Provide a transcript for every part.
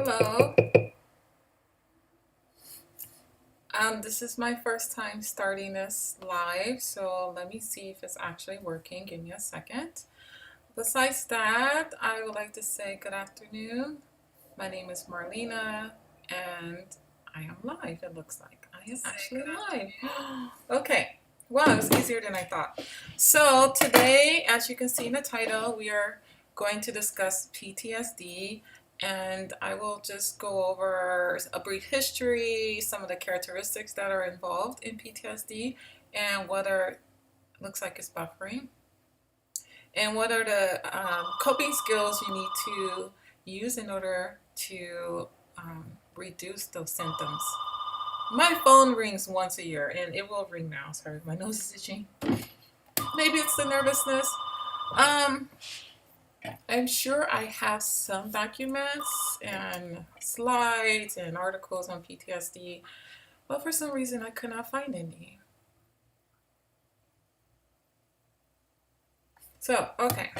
Hello. This is my first time starting this live, so let me see if it's actually working. Give me a second. Besides that, I would like to say good afternoon. My name is Marlena, and I am live. It looks like I am actually live. Okay. Wow, it was easier than I thought. So today, as you can see in the title, we are going to discuss PTSD, and I will just go over a brief history, some of the characteristics that are involved in PTSD, and whether it looks like it's buffering, and what are the coping skills you need to use in order to reduce those symptoms. My phone rings once a year, and it will ring now. Sorry, my nose is itching. Maybe it's the nervousness. Um, I'm sure I have some documents and slides and articles on PTSD, but for some reason I could not find any. So, okay.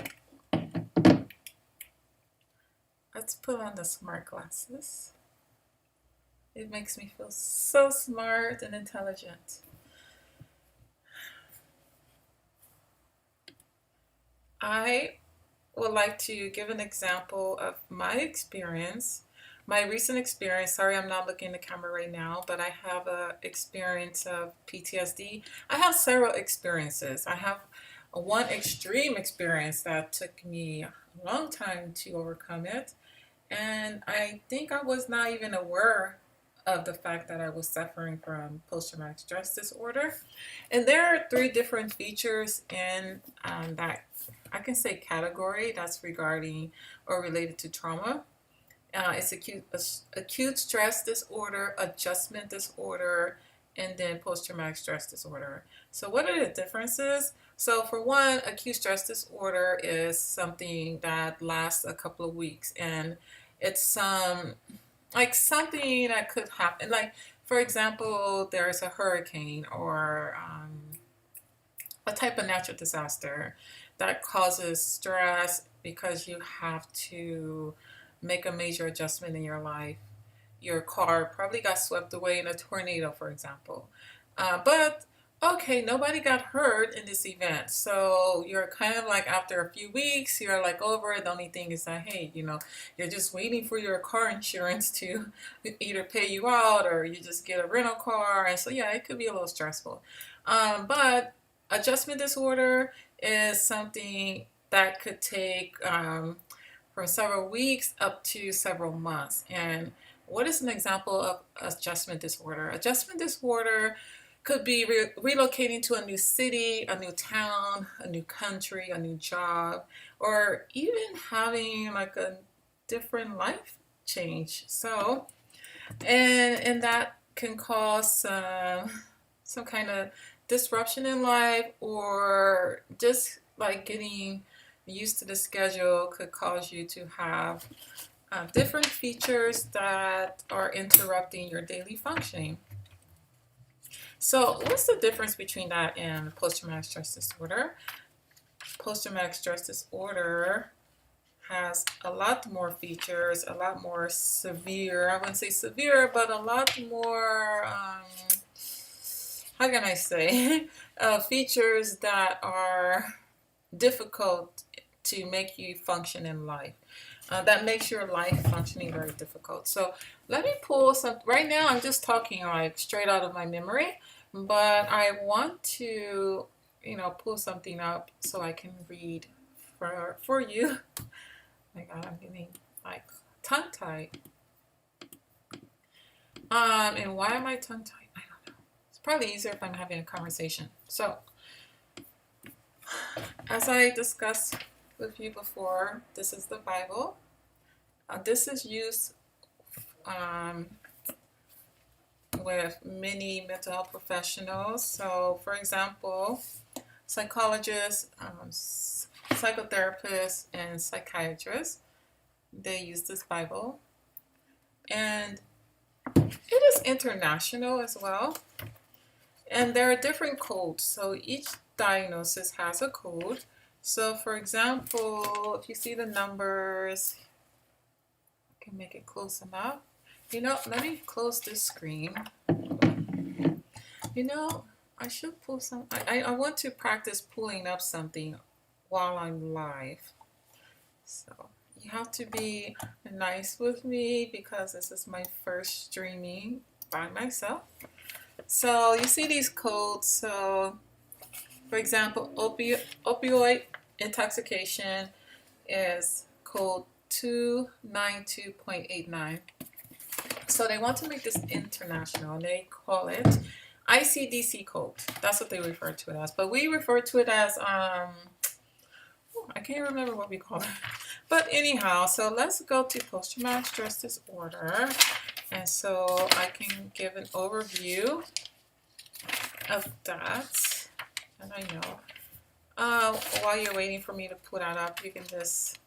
Let's put on the smart glasses. It makes me feel so smart and intelligent. I would like to give an example of my experience, my recent experience. Sorry, I'm not looking at the camera right now, but I have a experience of PTSD. I have several experiences. I have one extreme experience that took me a long time to overcome it, and I think I was not even aware of the fact that I was suffering from post-traumatic stress disorder. And there are three different features in that I can say category that's regarding or related to trauma. It's acute stress disorder, adjustment disorder, and then post-traumatic stress disorder. So what are the differences? So for one, acute stress disorder is something that lasts a couple of weeks, and it's like something that could happen. Like for example, there's a hurricane or a type of natural disaster that causes stress because you have to make a major adjustment in your life. Your car probably got swept away in a tornado, for example. But okay, nobody got hurt in this event. So you're kind of like after a few weeks, you're like over it. The only thing is that, hey, you're just waiting for your car insurance to either pay you out or you just get a rental car. And so, yeah, it could be a little stressful. But adjustment disorder is something that could take from several weeks up to several months. And what is an example of adjustment disorder? Adjustment disorder could be relocating to a new city, a new town, a new country, a new job, or even having like a different life change. So, and that can cause some kind of disruption in life, or just like getting used to the schedule could cause you to have different features that are interrupting your daily functioning. So what's the difference between that and post-traumatic stress disorder? Post-traumatic stress disorder has a lot more features, a lot more severe, I wouldn't say severe, but a lot more, how can I say, features that are difficult to make you function in life. That makes your life functioning very difficult. So let me pull some. Right now, I'm just talking like straight out of my memory, but I want to, pull something up so I can read for you. Oh my God, I'm getting like tongue tied. And why am I tongue tied? I don't know. It's probably easier if I'm having a conversation. So, as I discussed with you before, this is the Bible. This is used with many mental health professionals. So, for example, psychologists, psychotherapists, and psychiatrists, they use this Bible. And it is international as well. And there are different codes. So each diagnosis has a code. So, for example, if you see the numbers, can make it close enough. You know, let me close this screen. You know, I should pull some. I want to practice pulling up something while I'm live. So you have to be nice with me because this is my first streaming by myself. So you see these codes. So for example, opioid intoxication is code 292.89. So they want to make this international, and they call it ICD-10 code. That's what they refer to it as. But we refer to it as, I can't remember what we call it. But anyhow, so let's go to post-traumatic stress disorder. And so I can give an overview of that. And I know, while you're waiting for me to put that up, you can just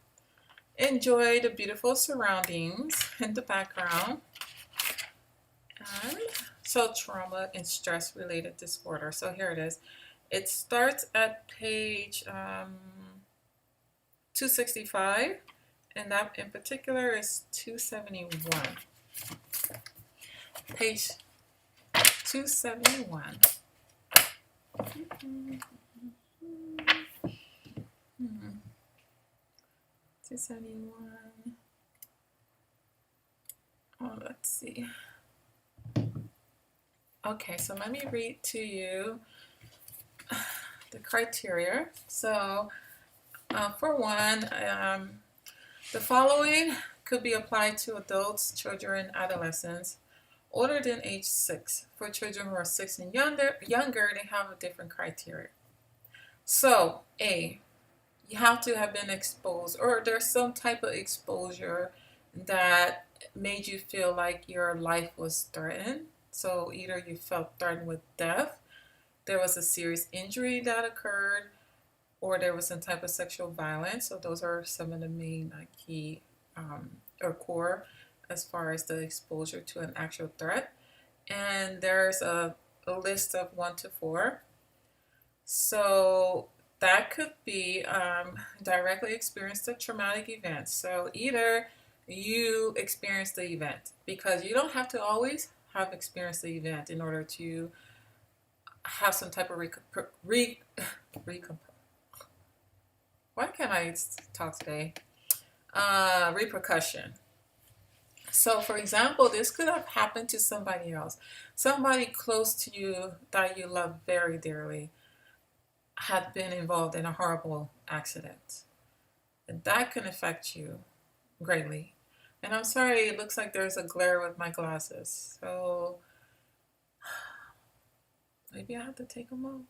enjoy the beautiful surroundings in the background. And so trauma and stress related disorder. So here it is. It starts at page 265, and that in particular is 271. Page 271. 271. Oh, let's see. Okay, so let me read to you the criteria. So, for one, the following could be applied to adults, children, adolescents older than age 6. For children who are 6 and younger, they have a different criteria. So, A, you have to have been exposed, or there's some type of exposure that made you feel like your life was threatened. So either you felt threatened with death, there was a serious injury that occurred, or there was some type of sexual violence. So those are some of the main key or core as far as the exposure to an actual threat. And there's a list of 1 to 4. So that could be directly experienced a traumatic event. So either you experience the event, because you don't have to always have experienced the event in order to have some type of why can't I talk today? Repercussion. So for example, this could have happened to somebody else, somebody close to you that you love very dearly had been involved in a horrible accident. And that can affect you greatly. And I'm sorry, it looks like there's a glare with my glasses. So maybe I have to take them off.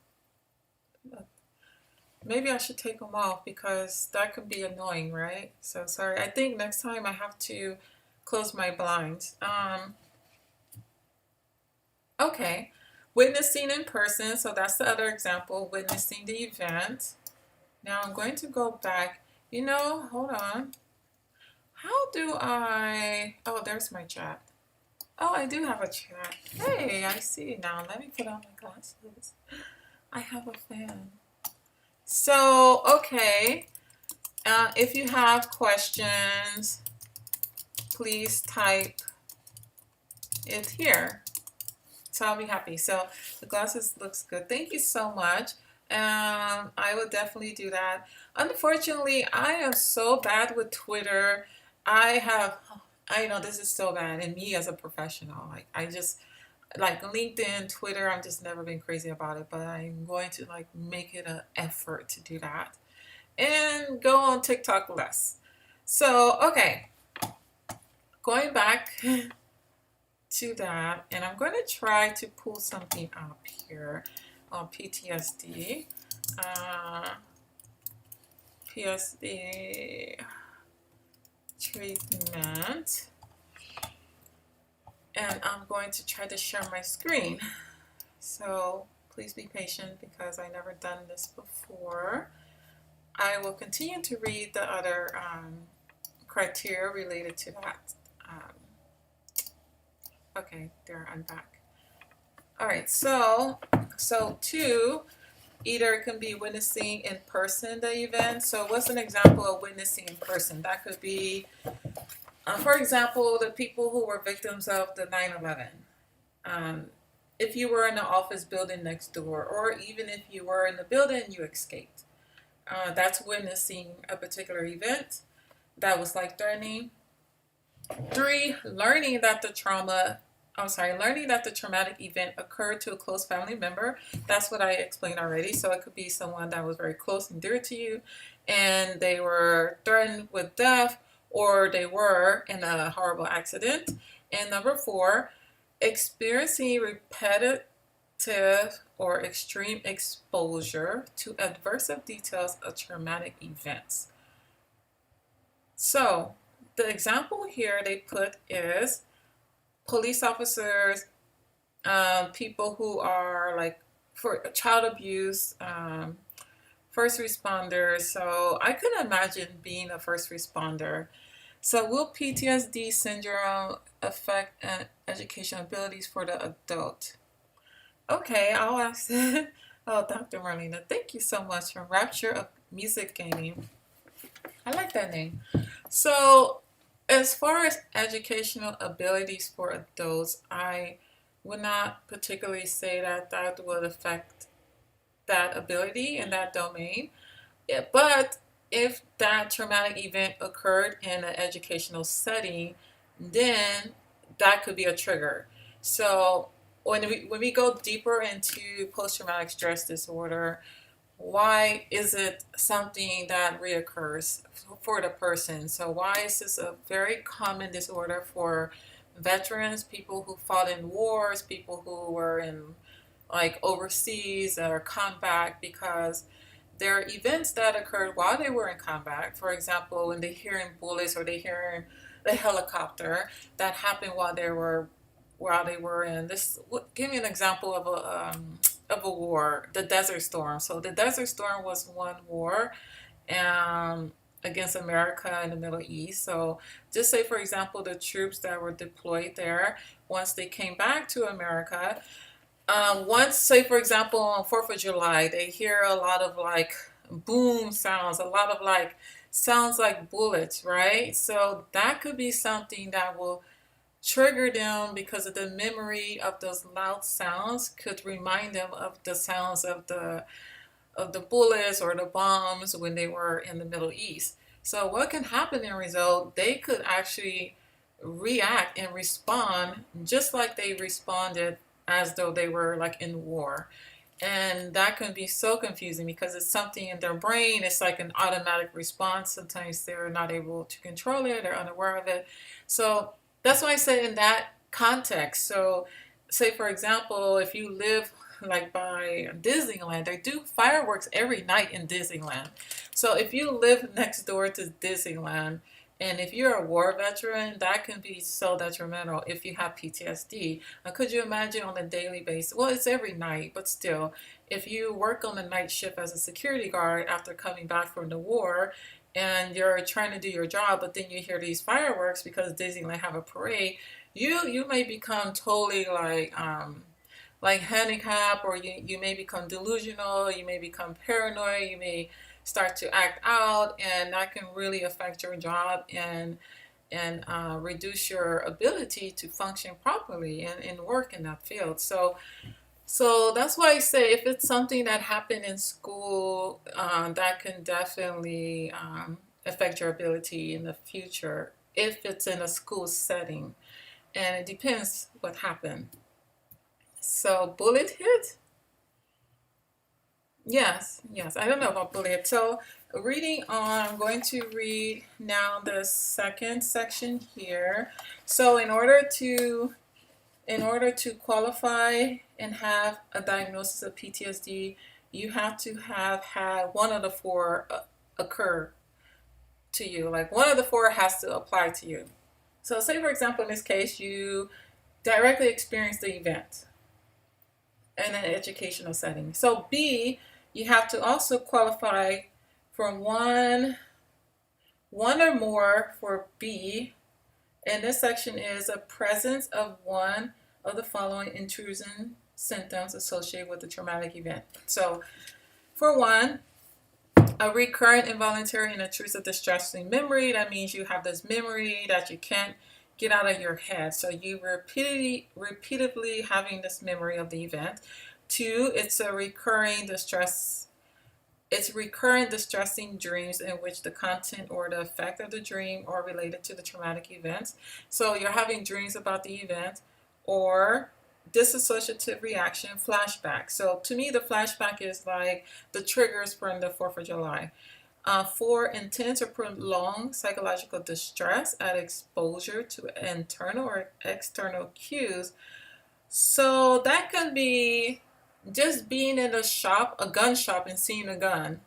Maybe I should take them off because that could be annoying, right? So sorry. I think next time I have to close my blinds. Okay. Witnessing in person. So that's the other example, witnessing the event. Now I'm going to go back. You know, hold on. How do I... Oh, there's my chat. Oh, I do have a chat. Hey, I see it now. Let me put on my glasses. I have a fan. So, okay. If you have questions, please type it here. So I'll be happy. So the glasses looks good. Thank you so much. I will definitely do that. Unfortunately, I am so bad with Twitter. I know this is so bad. And me as a professional, I just, LinkedIn, Twitter, I've just never been crazy about it. But I'm going to make it an effort to do that. And go on TikTok less. So, okay. Going back to that, and I'm going to try to pull something up here on PTSD. PTSD treatment. And I'm going to try to share my screen. So please be patient because I've never done this before. I will continue to read the other criteria related to that. Okay, there, I'm back. All right, so 2, either it can be witnessing in person the event. So what's an example of witnessing in person? That could be For example, the people who were victims of the 9/11. Um, if you were in the office building next door, or even if you were in the building, you escaped. That's witnessing a particular event that was life threatening. Three, learning that the traumatic event occurred to a close family member. That's what I explained already. So it could be someone that was very close and dear to you, and they were threatened with death, or they were in a horrible accident. And number four, experiencing repetitive or extreme exposure to adversive details of traumatic events. So the example here they put is police officers, people who are like for child abuse, first responders. So I could imagine being a first responder. So will PTSD syndrome affect education abilities for the adult? Okay, I'll ask. Oh, Dr. Marlena, thank you so much for Rapture of Music Gaming. I like that name. So, as far as educational abilities for adults, I would not particularly say that that would affect that ability in that domain. Yeah, but if that traumatic event occurred in an educational setting, then that could be a trigger. So when we go deeper into post-traumatic stress disorder, why is it something that reoccurs for the person? So why is this a very common disorder for veterans, people who fought in wars, people who were in like overseas or combat? Because there are events that occurred while they were in combat. For example, when they hear bullets or they hear the helicopter, that happened while they were in this. Give me an example of a war, the Desert Storm. So the Desert Storm was one war against America in the Middle East. So just say, for example, the troops that were deployed there, once they came back to America, once, say, for example, on 4th of July, they hear a lot of like boom sounds, a lot of like sounds like bullets, right? So that could be something that will trigger them because of the memory of those loud sounds could remind them of the sounds of the bullets or the bombs when they were in the Middle East. So what can happen in result, they could actually react and respond just like they responded as though they were like in war. And that can be so confusing because it's something in their brain. It's like an automatic response. Sometimes they're not able to control it. They're unaware of it. So that's why I say in that context. So say, for example, if you live like by Disneyland, they do fireworks every night in Disneyland. So if you live next door to Disneyland, and if you're a war veteran, that can be so detrimental if you have PTSD. Could you imagine on a daily basis? Well, it's every night, but still, if you work on the night shift as a security guard after coming back from the war, and you're trying to do your job, but then you hear these fireworks because Disneyland have a parade, you may become totally like handicapped, or you may become delusional, you may become paranoid, you may start to act out, and that can really affect your job and reduce your ability to function properly and work in that field. So that's why I say if it's something that happened in school, that can definitely affect your ability in the future if it's in a school setting. And it depends what happened. So bullet hit? Yes, yes. I don't know about bullet hit. So reading on, I'm going to read now the second section here. So in order to qualify and have a diagnosis of PTSD, you have to have had one of the four occur to you. Like one of the four has to apply to you. So say, for example, in this case, you directly experienced the event in an educational setting. So B, you have to also qualify for one or more for B. And this section is a presence of one of the following intrusion symptoms associated with the traumatic event. So for one, A recurrent involuntary and intrusive distressing memory. That means you have this memory that you can't get out of your head. So you repeatedly having this memory of the event. Two, it's recurrent distressing dreams in which the content or the effect of the dream are related to the traumatic event. So you're having dreams about the event, or dissociative reaction flashback. So to me, the flashback is like the triggers from the 4th of July. For intense or prolonged psychological distress at exposure to internal or external cues. So that can be just being in a gun shop, and seeing a gun.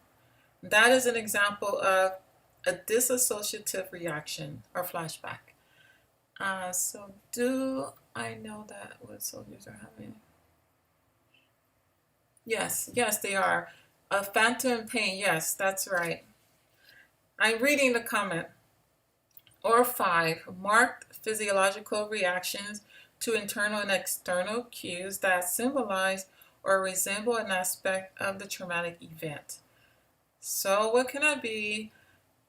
That is an example of a dissociative reaction or flashback. So do I know that what soldiers are having? Yes, yes, they are. A phantom pain. Yes, that's right. I'm reading the comment. Or 5, marked physiological reactions to internal and external cues that symbolize or resemble an aspect of the traumatic event. So what can that be?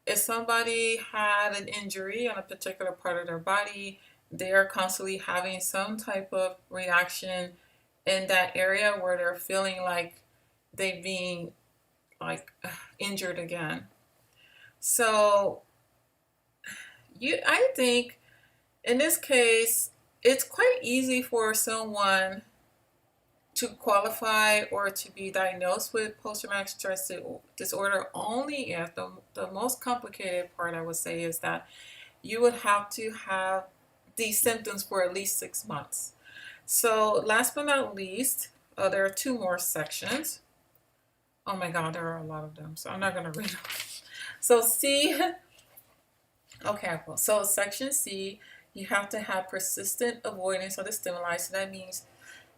If somebody had an injury on a particular part of their body, they're constantly having some type of reaction in that area where they're feeling like they're being like injured again. So I think in this case, it's quite easy for someone to qualify or to be diagnosed with post-traumatic stress disorder only if the most complicated part I would say is that you would have to have these symptoms for at least 6 months. So last but not least, there are 2 more sections. Oh my God, there are a lot of them, so I'm not going to read them. So C, okay, well, so section C, you have to have persistent avoidance of the stimuli. So that means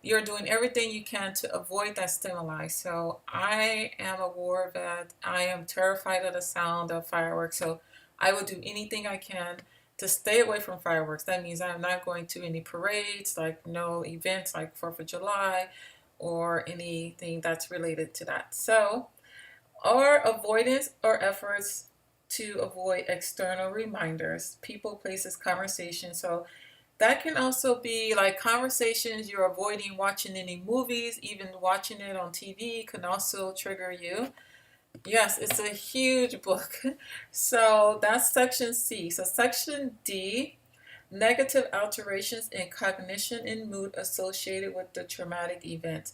you're doing everything you can to avoid that stimuli. So I am a war vet. I am terrified of the sound of fireworks. So I will do anything I can to stay away from fireworks. That means I'm not going to any parades, like no events like 4th of July or anything that's related to that. So, or avoidance or efforts to avoid external reminders, people, places, conversations. So that can also be like conversations you're avoiding watching any movies, even watching it on TV can also trigger you. Yes, it's a huge book. So that's section C. So section D, negative alterations in cognition and mood associated with the traumatic event,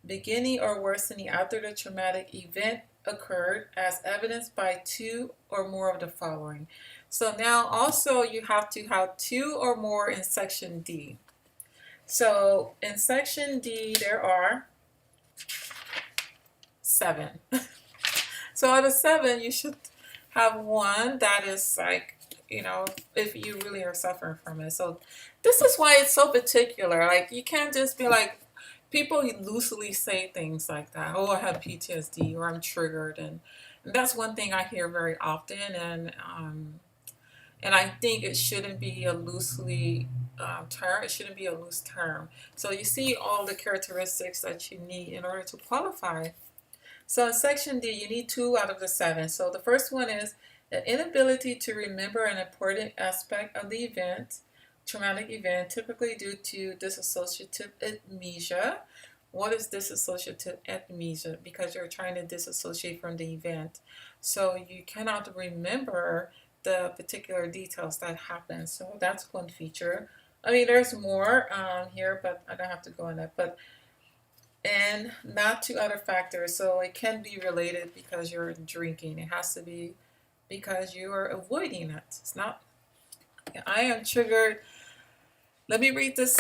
beginning or worsening after the traumatic event occurred, as evidenced by 2 or more of the following. So now also you have to have 2 or more in section D. So in section D there are 7. So out of 7 you should have 1 that is like, if you really are suffering from it. So this is why it's so particular. Like you can't just be like, people loosely say things like that. Oh, I have PTSD or I'm triggered, and that's one thing I hear very often. And I think it shouldn't be a loosely term. It shouldn't be a loose term. So you see all the characteristics that you need in order to qualify. So in section D, you need 2 out of the 7. So the first one is the inability to remember an important aspect of the event, traumatic event, typically due to dissociative amnesia. What is dissociative amnesia? Because you're trying to disassociate from the event. So you cannot remember the particular details that happen. So that's one feature. I mean, there's more here, but I don't have to go in that. But and not to other factors. So it can be related because you're drinking. It has to be because you are avoiding it. It's not. I am triggered. Let me read this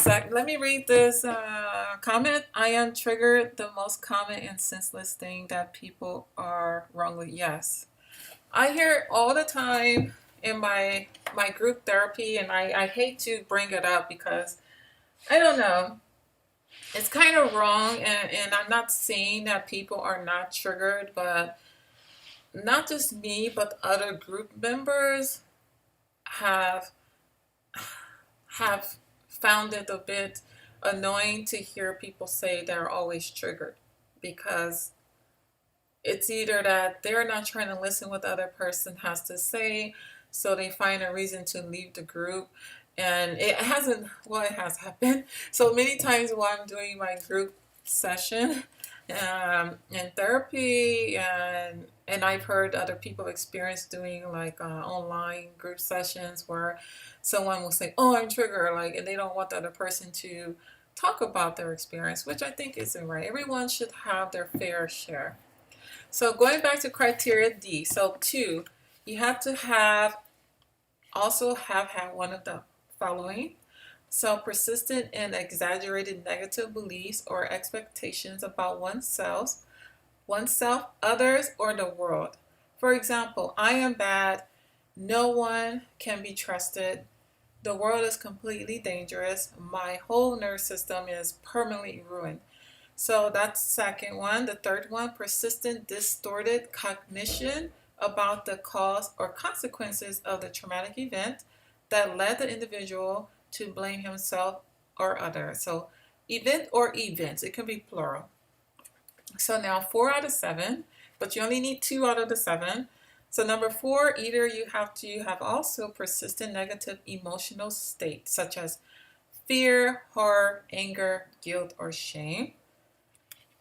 comment. I am triggered. The most common and senseless thing that people are wrongly. Yes, I hear it all the time in my group therapy, and I hate to bring it up because I don't know. It's kind of wrong, and I'm not saying that people are not triggered, but not just me, but other group members have have found it a bit annoying to hear people say they're always triggered because it's either that they're not trying to listen what the other person has to say, so they find a reason to leave the group. And it hasn't, well, it has happened. So many times while I'm doing my group session in therapy, and I've heard other people experience doing like online group sessions where someone will say, "Oh, I'm triggered," like, and they don't want the other person to talk about their experience, which I think isn't right. Everyone should have their fair share. So going back to criteria D, so 2, you have to have also have had one of the following. So persistent and exaggerated negative beliefs or expectations about oneself, others, or the world. For example, I am bad, no one can be trusted, the world is completely dangerous, my whole nervous system is permanently ruined. So that's the second one. The third one, persistent distorted cognition about the cause or consequences of the traumatic event that led the individual to blame himself or others. So event or events, it can be plural. So now 4 out of 7, but you only need 2 out of the 7. So number 4, either you have to have also persistent negative emotional states such as fear, horror, anger, guilt, or shame.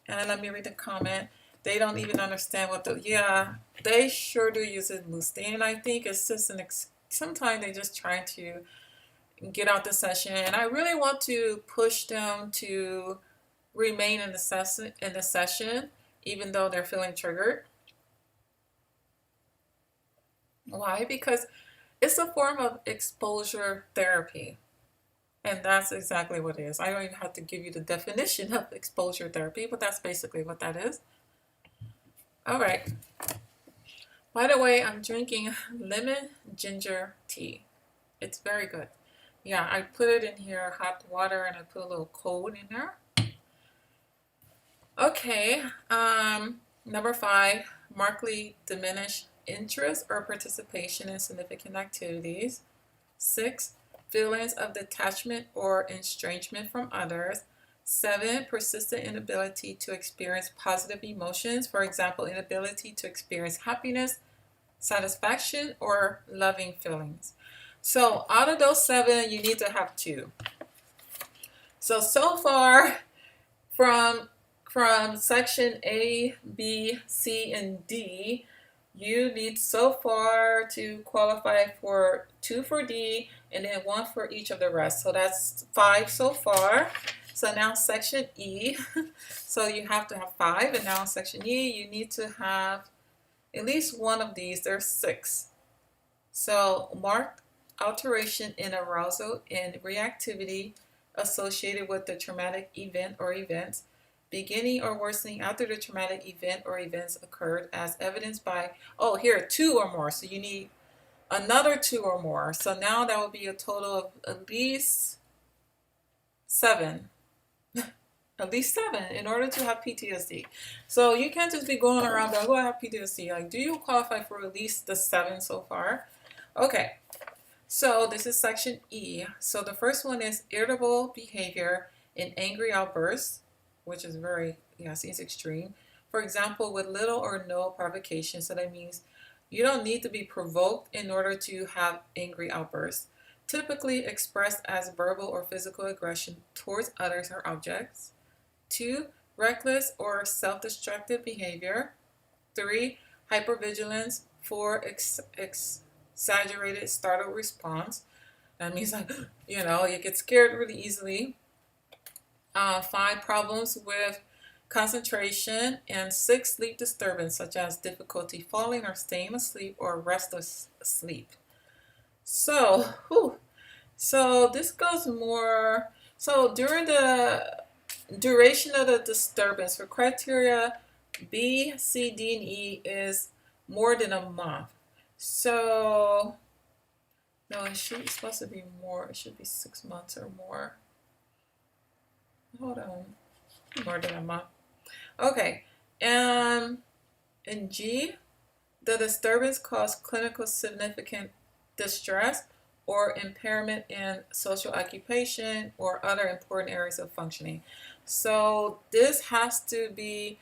And let me read the comment. They don't even understand what the, yeah, they sure do use it loosely. And I think it's just sometimes they just trying to get out the session. And I really want to push them to remain in the session, even though they're feeling triggered. Why? Because it's a form of exposure therapy. And that's exactly what it is. I don't even have to give you the definition of exposure therapy, but that's basically what that is. All right. By the way, I'm drinking lemon ginger tea. It's very good. Yeah, I put it in here, hot water, and I put a little cold in there. Okay, number 5, markedly diminish interest or participation in significant activities. 6, feelings of detachment or estrangement from others. 7, persistent inability to experience positive emotions, for example, inability to experience happiness, satisfaction, or loving feelings. So out of those 7, you need to have 2. So far from section A, B, C, and D, you need so far to qualify for 2 for D and then 1 for each of the rest. So that's 5 so far. So now section E, so you have to have 5, and now section E, you need to have at least one of these. There's 6. So marked alteration in arousal and reactivity associated with the traumatic event or events, beginning or worsening after the traumatic event or events occurred, as evidenced by, oh, here, 2 or more. So you need another 2 or more. So now that would be a total of at least 7. At least 7 in order to have PTSD. So you can't just be going around going, oh, I have PTSD. Like, do you qualify for at least the 7 so far? Okay. So this is section E. So the first one is irritable behavior in angry outbursts, which is very, seems extreme. For example, with little or no provocation. So that means you don't need to be provoked in order to have angry outbursts. Typically expressed as verbal or physical aggression towards others or objects. 2, reckless or self-destructive behavior. 3, hypervigilance. 4, exaggerated startled response. That means like, you get scared really easily. 5, problems with concentration. And 6, sleep disturbance, such as difficulty falling or staying asleep or restless sleep. So this goes more, so during the duration of the disturbance for criteria B, C, D, and E is more than a month. So, no, it's supposed to be more. It should be 6 months or more. Hold on. More than a month. Okay. In G, the disturbance caused clinical significant distress or impairment in social occupation or other important areas of functioning. So this has to be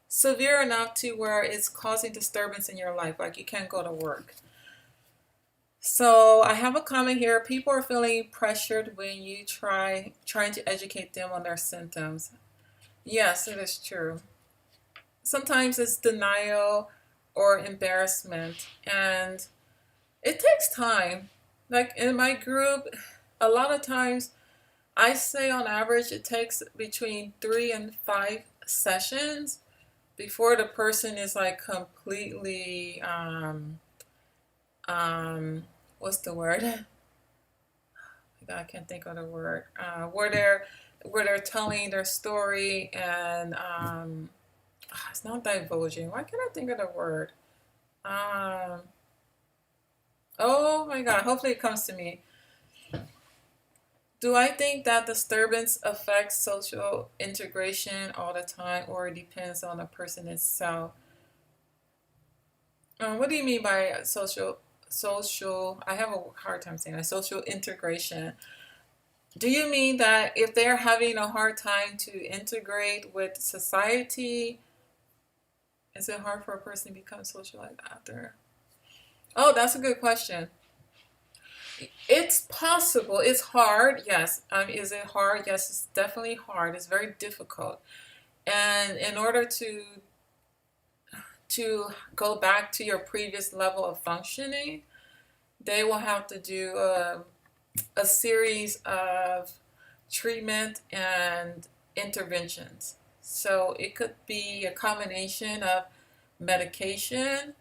severe enough to where it's causing disturbance in your life, like you can't go to work. So I have a comment here. People are feeling pressured when you trying to educate them on their symptoms. Yes, it is true. Sometimes it's denial or embarrassment, and it takes time. Like in my group, a lot of times I say on average it takes between 3 and 5 sessions before the person is like completely um what's the word? I can't think of the word. Where they're telling their story and it's not divulging. Why can't I think of the word? Um, oh my God! Hopefully it comes to me. Do I think that disturbance affects social integration all the time, or it depends on the person itself? What do you mean by social? I have a hard time saying that. Social integration. Do you mean that if they're having a hard time to integrate with society, is it hard for a person to become socialized after? Oh, that's a good question. It's possible. It's hard. Yes. Is it hard? Yes, it's definitely hard. It's very difficult. And in order to go back to your previous level of functioning, they will have to do a series of treatment and interventions. So it could be a combination of medication,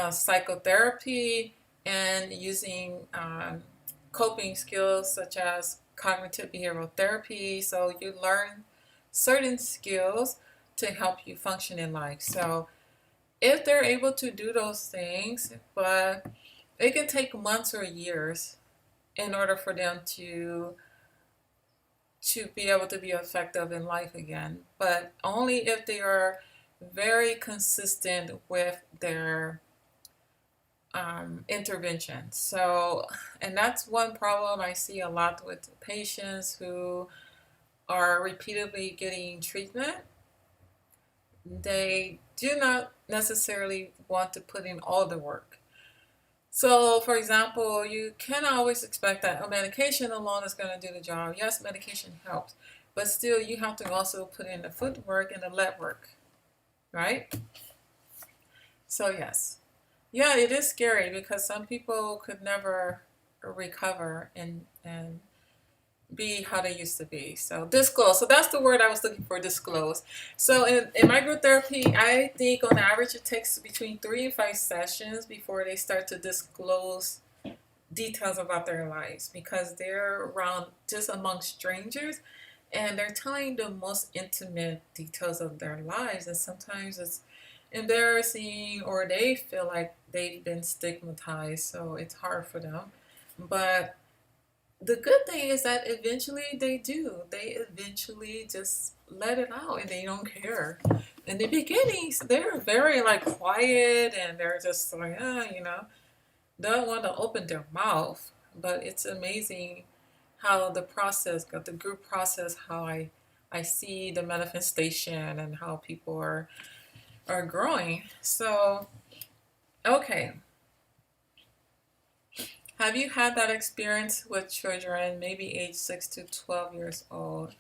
psychotherapy, and using coping skills such as cognitive behavioral therapy. So you learn certain skills to help you function in life. So if they're able to do those things, but it can take months or years in order for them to be able to be effective in life again, but only if they are very consistent with their intervention. So, and that's one problem I see a lot with patients who are repeatedly getting treatment. They do not necessarily want to put in all the work. So, for example, you cannot always expect that a medication alone is going to do the job. Yes, medication helps, but still, you have to also put in the footwork and the leg work, right? So, yes. Yeah, it is scary because some people could never recover and be how they used to be. So disclose. So that's the word I was looking for, disclose. So in my group therapy, I think on average it takes between 3 and 5 sessions before they start to disclose details about their lives because they're around just among strangers and they're telling the most intimate details of their lives, and sometimes it's embarrassing or they feel like they've been stigmatized, so it's hard for them. But the good thing is that eventually they do. They eventually just let it out and they don't care. In the beginnings, they're very like quiet and they're just like, don't want to open their mouth. But it's amazing how the process, the group process, how I see the manifestation and how people are growing. So, okay. Have you had that experience with children, maybe age 6 to 12 years old?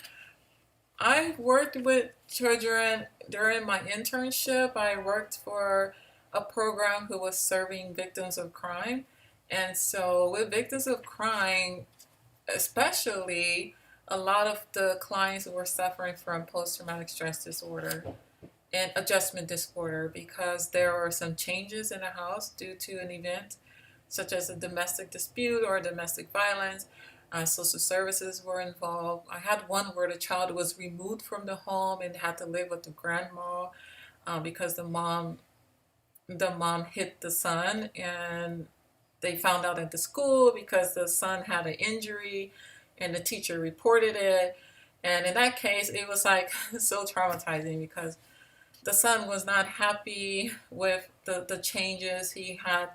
I worked with children during my internship. I worked for a program who was serving victims of crime. And so, with victims of crime, especially, a lot of the clients were suffering from post traumatic stress disorder and adjustment disorder because there were some changes in the house due to an event such as a domestic dispute or domestic violence. Social services were involved. I had one where the child was removed from the home and had to live with the grandma because the mom hit the son, and they found out at the school because the son had an injury and the teacher reported it. And in that case, it was like so traumatizing because the son was not happy with the changes he had,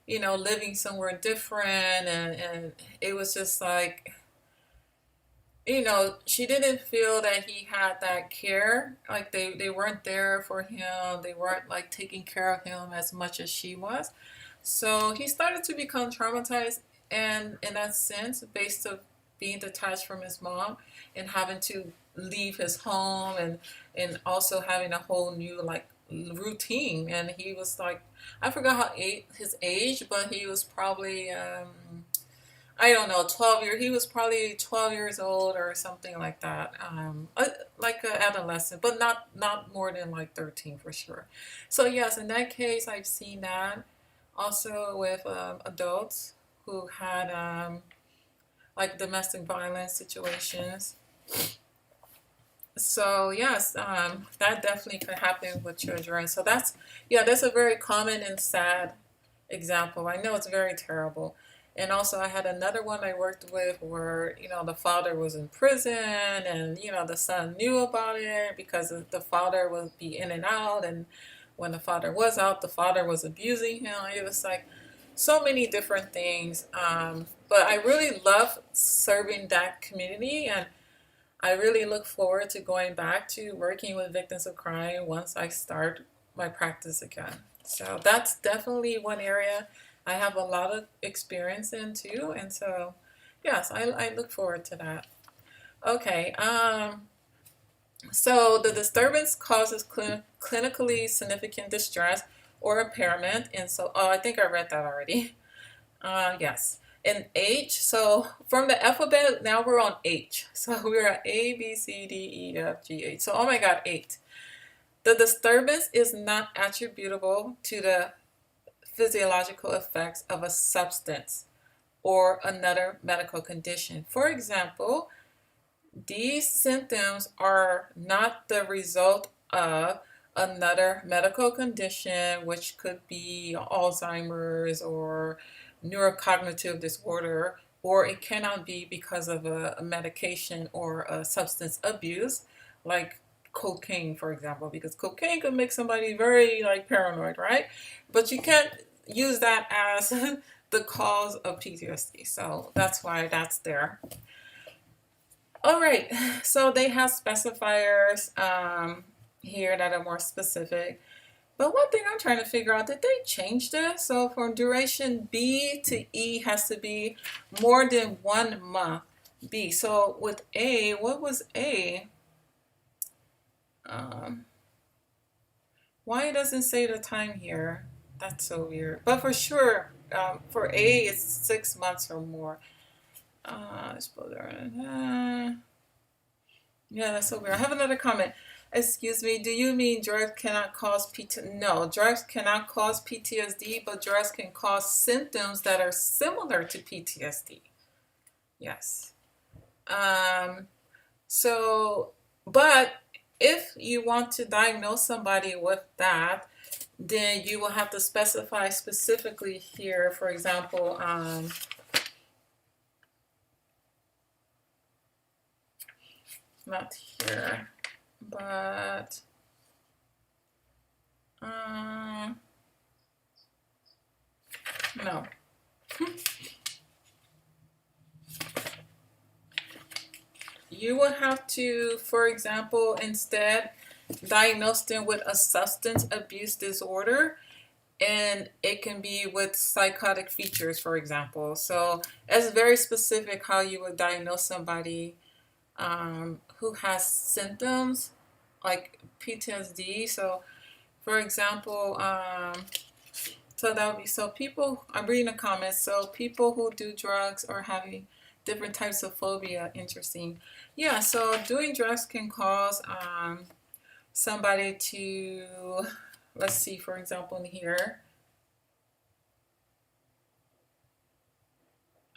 living somewhere different. And it was just like, she didn't feel that he had that care. Like they weren't there for him. They weren't like taking care of him as much as she was. So he started to become traumatized, and in that sense, based of being detached from his mom and having to leave his home, and also having a whole new like routine. And he was like, I forgot his age, but he was probably I don't know, 12 years. He was probably 12 years old or something like that. Like an adolescent, but not more than like 13 for sure. So yes, in that case, I've seen that also with adults who had like domestic violence situations. So yes, that definitely could happen with children. So that's a very common and sad example. I know it's very terrible. And also, I had another one I worked with where, the father was in prison, and, the son knew about it because the father would be in and out. And when the father was out, the father was abusing him. It was like so many different things. But I really love serving that community. And I really look forward to going back to working with victims of crime once I start my practice again. So that's definitely one area I have a lot of experience in too. And so, yes, I look forward to that. Okay. So the disturbance causes clinically significant distress or impairment. And so, oh, I think I read that already. Yes. In H, so from the alphabet, now we're on H. So we're at A, B, C, D, E, F, G, H. So, oh my God, 8. The disturbance is not attributable to the physiological effects of a substance or another medical condition. For example, these symptoms are not the result of another medical condition, which could be Alzheimer's or neurocognitive disorder, or it cannot be because of a medication or a substance abuse, like cocaine, for example, because cocaine could make somebody very like paranoid, right? But you can't use that as the cause of PTSD. So that's why that's there. All right, so they have specifiers here that are more specific. But one thing I'm trying to figure out, did they change this? So from duration B to E has to be more than 1 month. B. So with A, what was A? Um, why it doesn't say the time here? That's so weird. But for sure, for A, it's 6 months or more. Yeah, that's so weird. I have another comment. Excuse me, do you mean drugs cannot cause PTSD? No, drugs cannot cause PTSD, but drugs can cause symptoms that are similar to PTSD. Yes. Um, so, but if you want to diagnose somebody with that, then you will have to specify specifically here, for example, not here, but no. You will have to, for example, instead diagnose them with a substance abuse disorder, and it can be with psychotic features, for example. So it's very specific how you would diagnose somebody who has symptoms like PTSD. So, for example, so that would be, so people, I'm reading the comments, so people who do drugs or having different types of phobia, interesting. Yeah, so doing drugs can cause somebody to, let's see, for example, in here,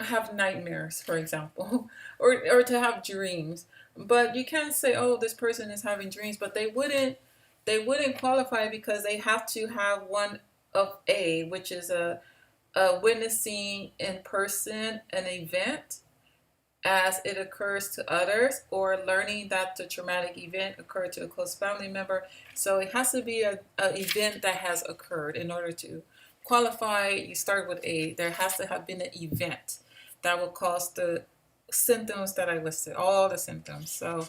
have nightmares, for example, or to have dreams. But you can't say, oh, this person is having dreams, but they wouldn't qualify because they have to have one of A, which is a witnessing in person an event as it occurs to others, or learning that the traumatic event occurred to a close family member. So it has to be a event that has occurred in order to qualify. You start with A. There has to have been an event that will cause the symptoms that I listed, all the symptoms. So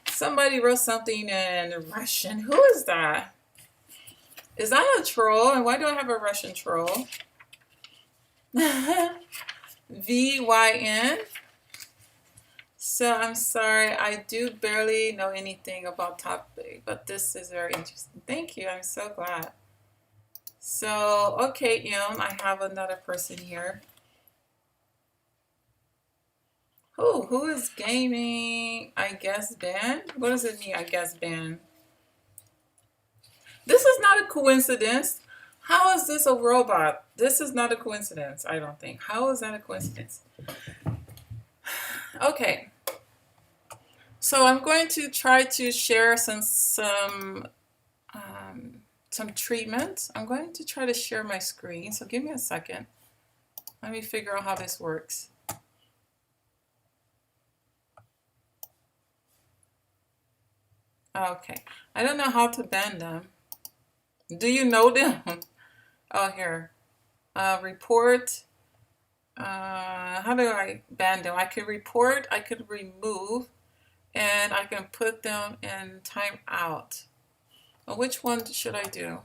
somebody wrote something in Russian. Who is that? Is that a troll? And why do I have a Russian troll? VYN. So I'm sorry, I do barely know anything about topic, but this is very interesting. Thank you, I'm so glad. So, okay, I have another person here. Who is gaming? I guess ban? What does it mean, I guess ban? This is not a coincidence. How is this a robot? This is not a coincidence, I don't think. How is that a coincidence? Okay. So I'm going to try to share some treatment. I'm going to try to share my screen. So give me a second. Let me figure out how this works. Okay. I don't know how to ban them. Do you know them? Oh, here. Report. How do I ban them? I could report, I could remove, and I can put them in timeout. Well, which one should I do?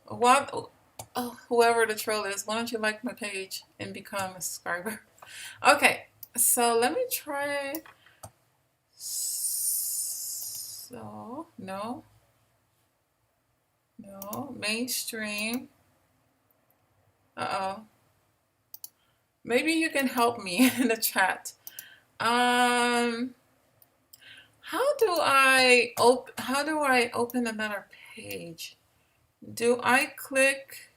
What? Oh, whoever the troll is, why don't you like my page and become a subscriber? Okay, so let me try. So, no, mainstream. Uh-oh. Maybe you can help me in the chat. How do I open another page? Do I click?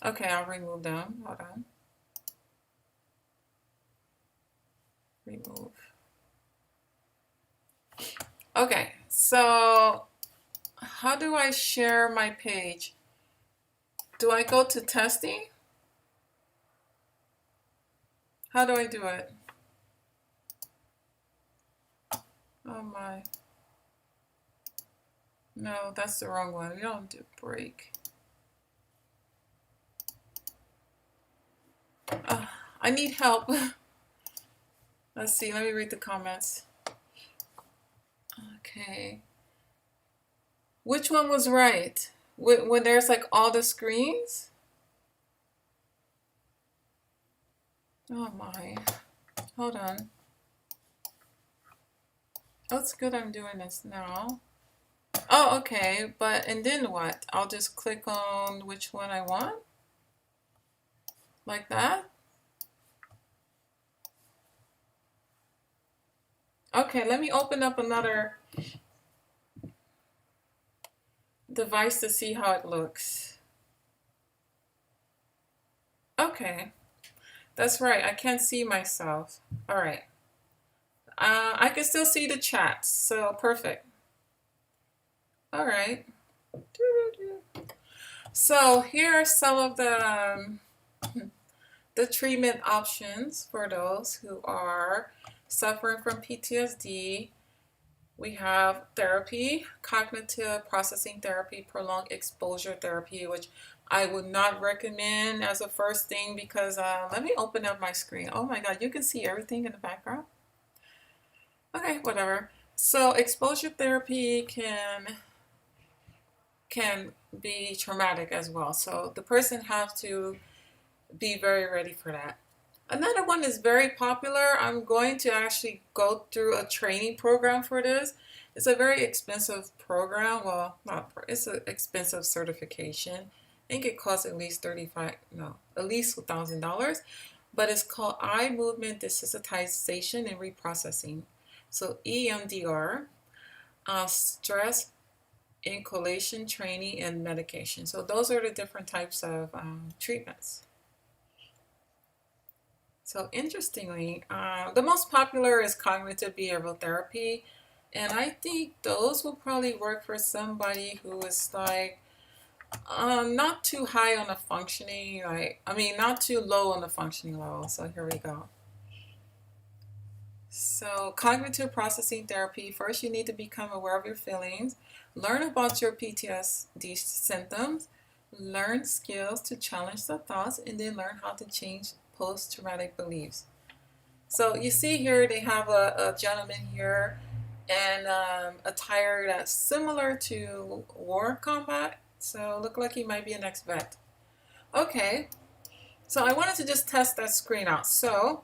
Okay, I'll remove them. Hold on. Remove. Okay, so how do I share my page? Do I go to testing? How do I do it? Oh my. No, that's the wrong one. We don't do break. I need help. Let's see, let me read the comments. Okay. Which one was right? When there's like all the screens? Oh my. Hold on. Oh, it's good I'm doing this now. Oh, okay. And then what? I'll just click on which one I want? Like that? Okay, let me open up another device to see how it looks. Okay, that's right. I can't see myself. All right. I can still see the chat, so perfect. All right. So here are some of the treatment options for those who are suffering from PTSD. We have therapy, cognitive processing therapy, prolonged exposure therapy, which I would not recommend as a first thing because let me open up my screen. Oh my God, you can see everything in the background. Okay, whatever. So exposure therapy can be traumatic as well. So the person has to be very ready for that. Another one is very popular. I'm going to actually go through a training program for this. It's a very expensive program. Well, it's an expensive certification. I think it costs at least $1,000. But it's called Eye Movement Desensitization and Reprocessing. So EMDR, stress inhalation training and medication. So those are the different types of treatments. So interestingly, the most popular is cognitive behavioral therapy. And I think those will probably work for somebody who is like not too high on the functioning, not too low on the functioning level. So here we go. So, cognitive processing therapy, first you need to become aware of your feelings, learn about your PTSD symptoms, learn skills to challenge the thoughts, and then learn how to change post traumatic beliefs. So, you see here they have a gentleman here and attire that's similar to war combat. So, look like he might be an ex vet. Okay, so I wanted to just test that screen out. So,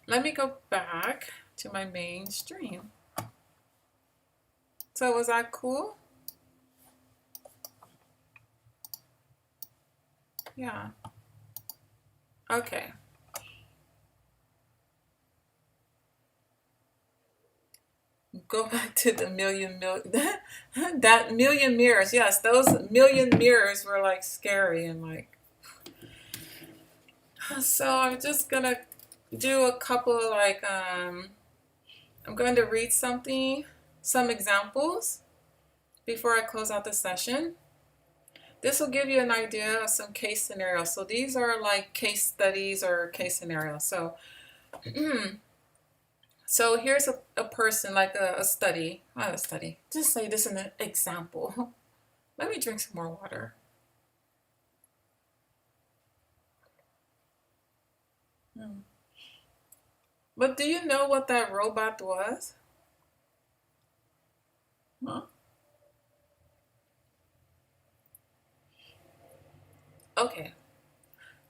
let me go back to my main stream. So was that cool? Yeah. Okay. Go back to the that million mirrors. Yes, those million mirrors were like scary and like. So I'm just gonna do a couple like I'm going to read some examples before I close out the session. This will give you an idea of some case scenarios. So these are like case studies or case scenarios. So, so here's a person, like a study, not a study, just say this is an example. Let me drink some more water. But do you know what that robot was? Huh? Okay.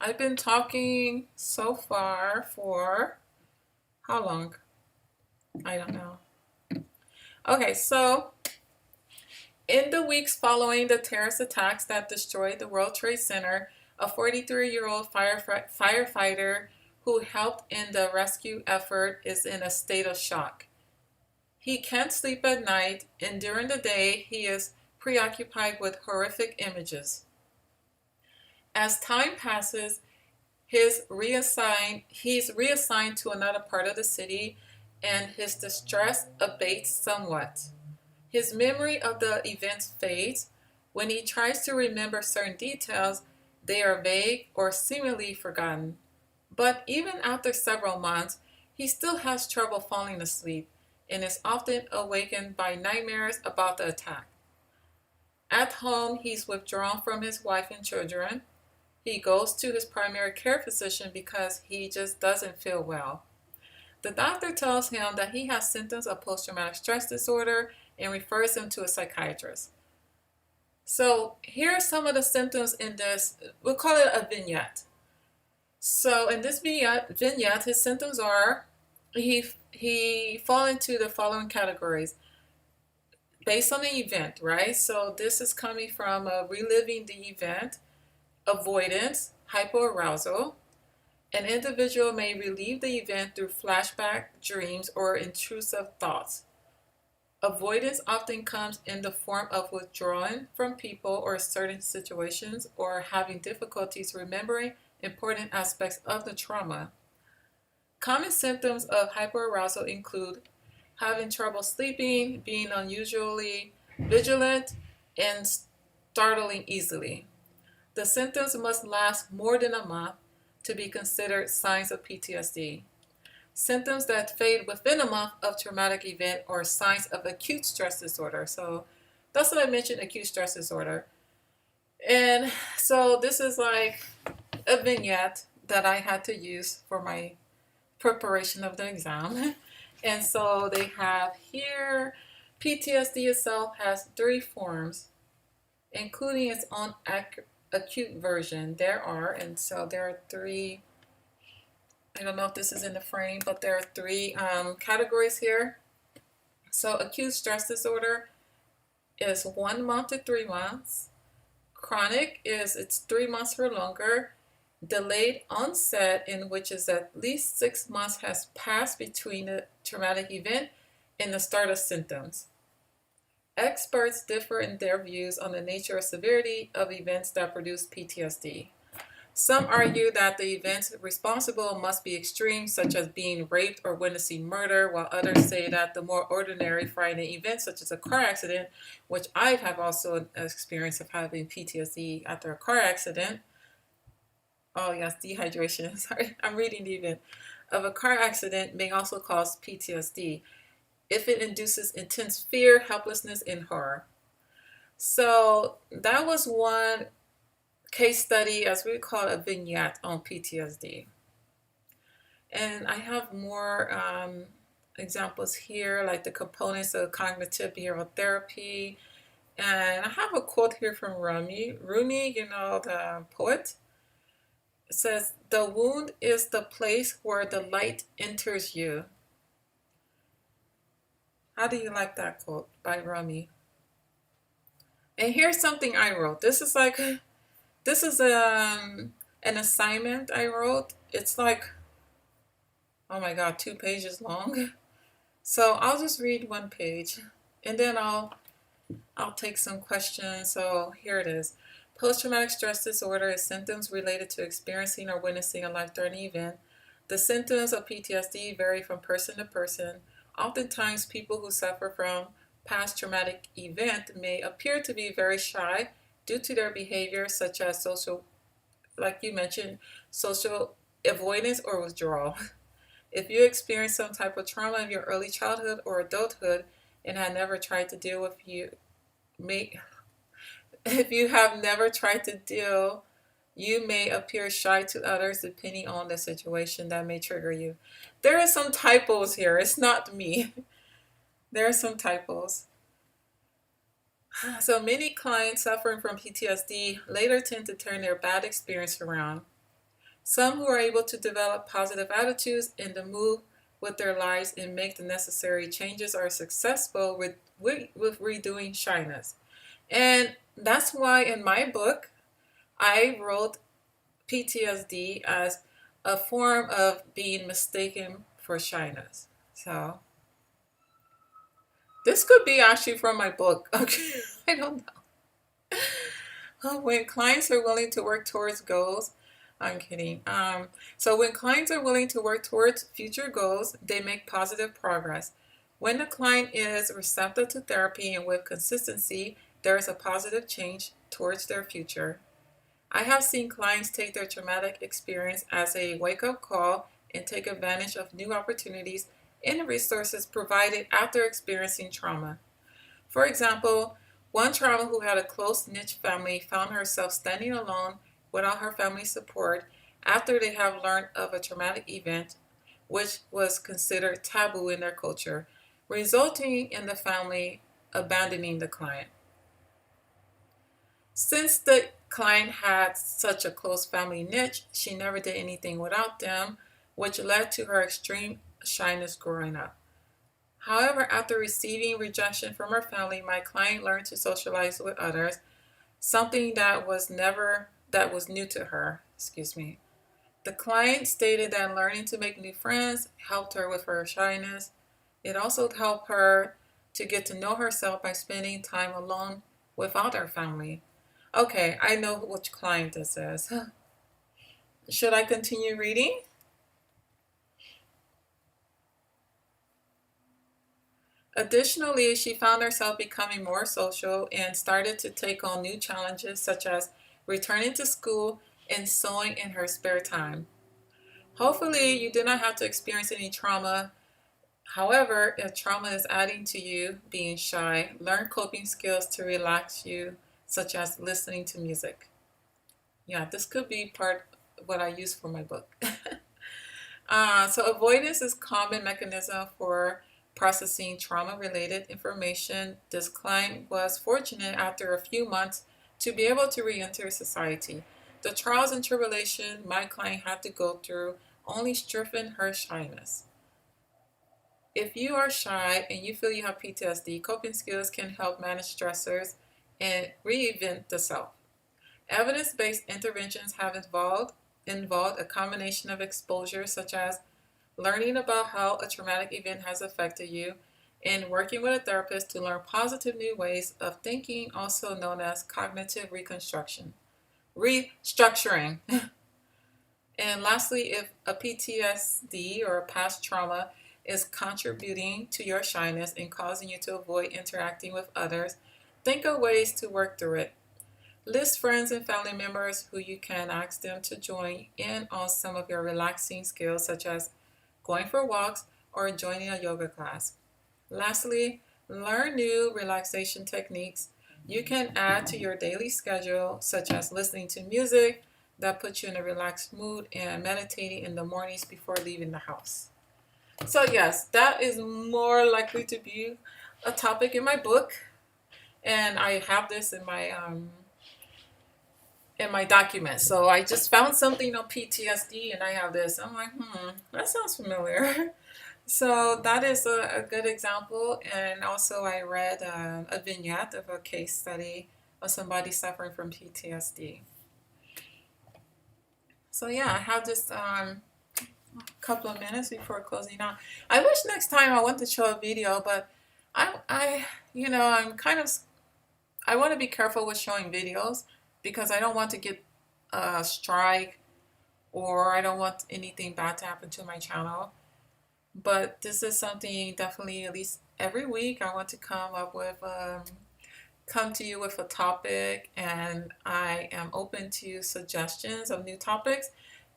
I've been talking so far for how long? I don't know. Okay, so in the weeks following the terrorist attacks that destroyed the World Trade Center, a 43-year-old firefighter who helped in the rescue effort is in a state of shock. He can't sleep at night, and during the day, he is preoccupied with horrific images. As time passes, he's reassigned to another part of the city, and his distress abates somewhat. His memory of the events fades. When he tries to remember certain details, they are vague or seemingly forgotten. But even after several months, he still has trouble falling asleep and is often awakened by nightmares about the attack. At home, he's withdrawn from his wife and children. He goes to his primary care physician because he just doesn't feel well. The doctor tells him that he has symptoms of post-traumatic stress disorder and refers him to a psychiatrist. So here are some of the symptoms in this, we'll call it a vignette. So in this vignette, his symptoms are, he fall into the following categories based on the event, right? So this is coming from reliving the event, avoidance, hypoarousal. An individual may relive the event through flashback, dreams, or intrusive thoughts. Avoidance often comes in the form of withdrawing from people or certain situations or having difficulties remembering important aspects of the trauma. Common symptoms of hyperarousal include having trouble sleeping, being unusually vigilant, and startling easily. The symptoms must last more than a month to be considered signs of PTSD. Symptoms that fade within a month of traumatic event are signs of acute stress disorder. So that's what I mentioned, acute stress disorder. And so this is like a vignette that I had to use for my preparation of the exam. And so they have here, PTSD itself has 3 forms, including its own acute version. There are 3, I don't know if this is in the frame, but there are 3 categories here. So acute stress disorder is 1 month to 3 months. Chronic is it's 3 months or longer. Delayed onset, in which is at least 6 months has passed between the traumatic event and the start of symptoms. Experts differ in their views on the nature or severity of events that produce PTSD. Some argue that the events responsible must be extreme, such as being raped or witnessing murder, while others say that the more ordinary frightening events, such as a car accident, which I have also an experience of having PTSD after a car accident. Oh yes, dehydration. Sorry, I'm reading the event. of a car accident may also cause PTSD if it induces intense fear, helplessness, and horror. So that was one case study, as we call it, a vignette on PTSD. And I have more examples here, like the components of cognitive behavioral therapy. And I have a quote here from Rumi. Rumi, the poet, says, "The wound is the place where the light enters you." How do you like that quote by Rumi? And here's something I wrote. This is an assignment I wrote. It's like, oh my God, 2 pages long. So I'll just read one page, and then I'll take some questions. So here it is. Post-traumatic stress disorder is symptoms related to experiencing or witnessing a life-threatening event. The symptoms of PTSD vary from person to person. Oftentimes, people who suffer from past traumatic event may appear to be very shy due to their behavior, such as social, like you mentioned, social avoidance or withdrawal. If you experience some type of trauma in your early childhood or adulthood and have never tried to deal with may if you have never tried to deal, you may appear shy to others depending on the situation that may trigger you. There are some typos here. It's not me. There are some typos. So many clients suffering from PTSD later tend to turn their bad experience around. Some who are able to develop positive attitudes and to move with their lives and make the necessary changes are successful with redoing shyness. And that's why in my book, I wrote PTSD as a form of being mistaken for shyness. So this could be actually from my book. Okay, I don't know. When clients are willing to work towards goals, I'm kidding. So when clients are willing to work towards future goals, they make positive progress. When the client is receptive to therapy and with consistency, there is a positive change towards their future. I have seen clients take their traumatic experience as a wake-up call and take advantage of new opportunities and resources provided after experiencing trauma. For example, one trauma who had a close-knit family found herself standing alone without her family's support after they have learned of a traumatic event which was considered taboo in their culture, resulting in the family abandoning the client. Since the client had such a close family niche, she never did anything without them, which led to her extreme shyness growing up. However, after receiving rejection from her family, my client learned to socialize with others, something that was new to her. Excuse me. The client stated that learning to make new friends helped her with her shyness. It also helped her to get to know herself by spending time alone without her family. Okay, I know which client this is. Should I continue reading? Additionally, she found herself becoming more social and started to take on new challenges such as returning to school and sewing in her spare time. Hopefully, you did not have to experience any trauma. However, if trauma is adding to you being shy, learn coping skills to relax you, such as listening to music. Yeah, this could be part of what I use for my book. So avoidance is a common mechanism for processing trauma-related information. This client was fortunate after a few months to be able to re-enter society. The trials and tribulations my client had to go through only strengthened her shyness. If you are shy and you feel you have PTSD, coping skills can help manage stressors and reinvent the self. Evidence-based interventions have involved a combination of exposure, such as learning about how a traumatic event has affected you, and working with a therapist to learn positive new ways of thinking, also known as cognitive restructuring. And lastly, if a PTSD or a past trauma is contributing to your shyness and causing you to avoid interacting with others, think of ways to work through it. List friends and family members who you can ask them to join in on some of your relaxing skills, such as going for walks, or joining a yoga class. Lastly, learn new relaxation techniques you can add to your daily schedule, such as listening to music that puts you in a relaxed mood and meditating in the mornings before leaving the house. So, yes, that is more likely to be a topic in my book, and I have this in my documents. So I just found something on PTSD, and I have this. I'm like, that sounds familiar. So that is a good example. And also, I read a vignette of a case study of somebody suffering from PTSD. So yeah, I have just couple of minutes before closing out. I wish next time I want to show a video, but I'm kind of, I want to be careful with showing videos because I don't want to get a strike, or I don't want anything bad to happen to my channel. But this is something definitely, at least every week, I want to come to you with a topic, and I am open to suggestions of new topics.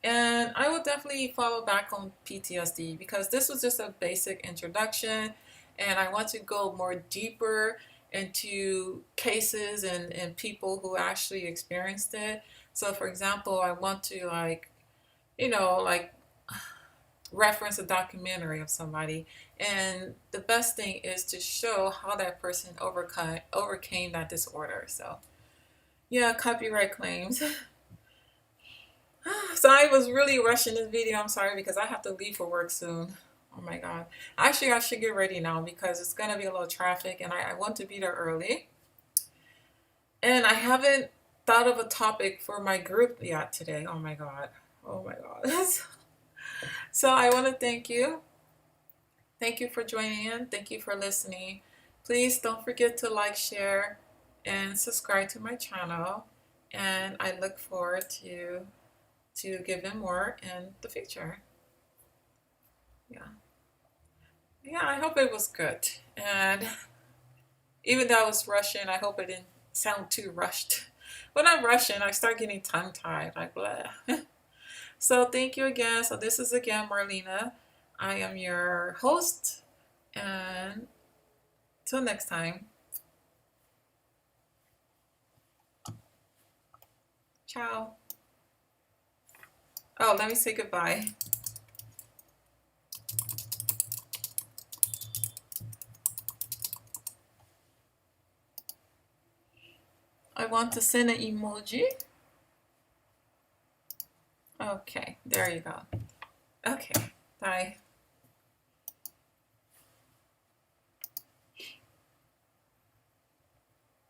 And I will definitely follow back on PTSD because this was just a basic introduction, and I want to go more deeper into cases and people who actually experienced it. So for example, I want to like reference a documentary of somebody, and the best thing is to show how that person overcame that disorder. So yeah, copyright claims. So I was really rushing this video. I'm sorry because I have to leave for work soon. Oh my god. Actually, I should get ready now because it's gonna be a little traffic, and I want to be there early. And I haven't thought of a topic for my group yet today. Oh my god. Oh my god. So I want to thank you. Thank you for joining in. Thank you for listening. Please don't forget to like, share, and subscribe to my channel. And I look forward to giving more in the future. Yeah. Yeah, I hope it was good. And even though I was rushing, I hope it didn't sound too rushed. When I'm rushing, I start getting tongue-tied, like blah. So thank you again. So this is again Marlena. I am your host, and till next time. Ciao. Oh, let me say goodbye. I want to send an emoji. Okay, there you go. Okay, bye.